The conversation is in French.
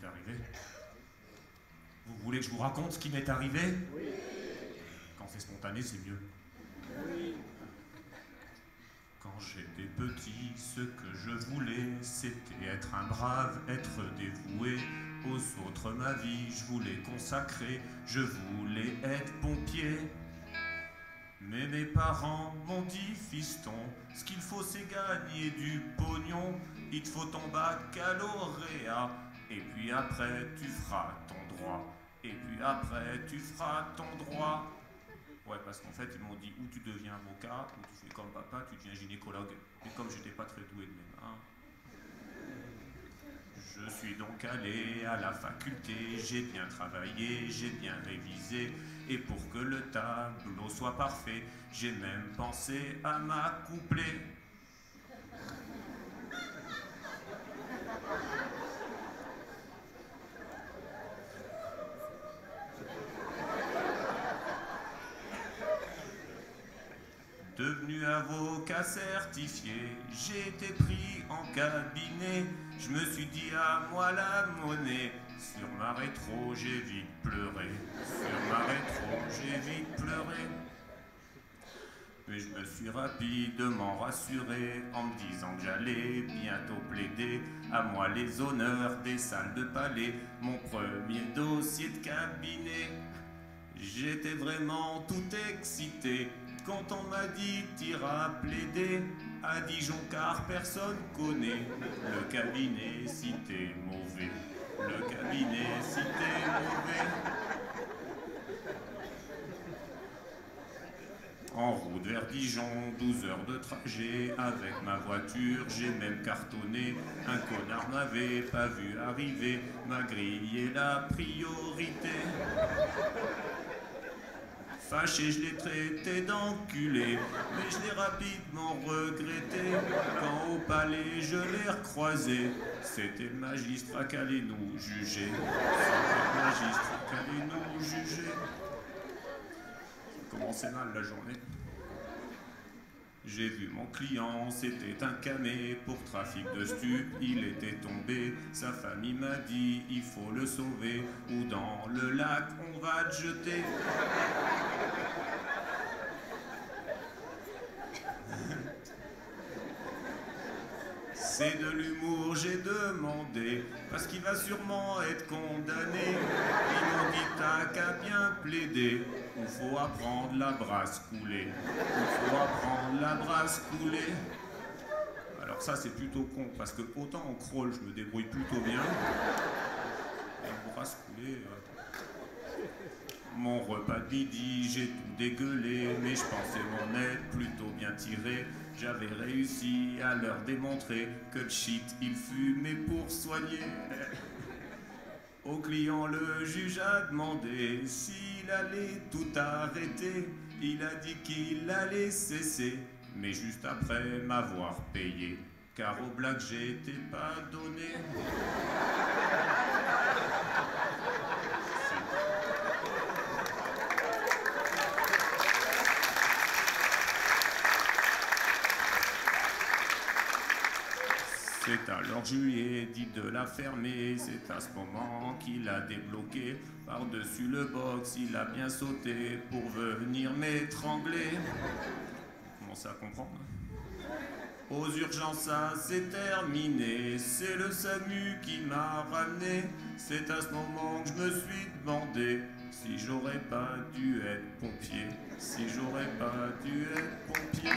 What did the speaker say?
m'est arrivé. Vous voulez que je vous raconte ce qui m'est arrivé? Oui. Quand c'est spontané, c'est mieux. Oui. Quand j'étais petit, ce que je voulais, c'était être un brave, être dévoué aux autres. Ma vie, je voulais consacrer, je voulais être pompier. Mais mes parents m'ont dit, fiston, ce qu'il faut c'est gagner du pognon. Il te faut ton baccalauréat, et puis après tu feras ton droit. Et puis après tu feras ton droit. Ouais, parce qu'en fait ils m'ont dit, ou tu deviens avocat, ou tu fais comme papa, tu deviens gynécologue. Et comme j'étais pas très doué de mes mains, je suis donc allé à la faculté, j'ai bien travaillé, j'ai bien révisé, et pour que le tableau soit parfait, j'ai même pensé à m'accoupler. Devenu avocat certifié, j'ai été pris en cabinet. Je me suis dit à moi la monnaie. Sur ma rétro, j'ai vite pleuré. Sur ma rétro, j'ai vite pleuré. Mais je me suis rapidement rassuré en me disant que j'allais bientôt plaider. À moi les honneurs des salles de palais, mon premier dossier de cabinet. J'étais vraiment tout excité quand on m'a dit t'iras plaider à Dijon car personne connaît le cabinet si t'es mauvais. Le cabinet si t'es mauvais. En route vers Dijon, 12 heures de trajet, avec ma voiture, j'ai même cartonné. Un connard m'avait pas vu arriver, m'a grillé la priorité. Fâché, je l'ai traité d'enculé, mais je l'ai rapidement regretté. Quand au palais je l'ai recroisé, c'était le magistrat qui allait nous juger. C'était le magistrat qui allait nous juger. Ça commençait mal la journée. J'ai vu mon client, c'était un camé pour trafic de stupes, il était tombé, sa famille m'a dit il faut le sauver, ou dans le lac on va te jeter. C'est de l'humour, j'ai demandé, parce qu'il va sûrement être condamné. Ils m'ont dit t'as qu'à bien plaider, il faut apprendre la brasse coulée. Il faut apprendre la brasse coulée. Alors ça c'est plutôt con, parce que autant en crawl je me débrouille plutôt bien, et en brasse coulée... Mon repas de midi, j'ai tout dégueulé, mais je pensais m'en être plutôt bien tiré. J'avais réussi à leur démontrer que le shit il fumait pour soigner. Au client, le juge a demandé s'il allait tout arrêter. Il a dit qu'il allait cesser, mais juste après m'avoir payé, car aux blagues j'étais pas donné. C'est alors que je lui ai dit de la fermer, c'est à ce moment qu'il a débloqué. Par-dessus le box, il a bien sauté pour venir m'étrangler. Vous commencez à comprendre? Aux urgences, ça s'est terminé, c'est le SAMU qui m'a ramené. C'est à ce moment que je me suis demandé si j'aurais pas dû être pompier, si j'aurais pas dû être pompier.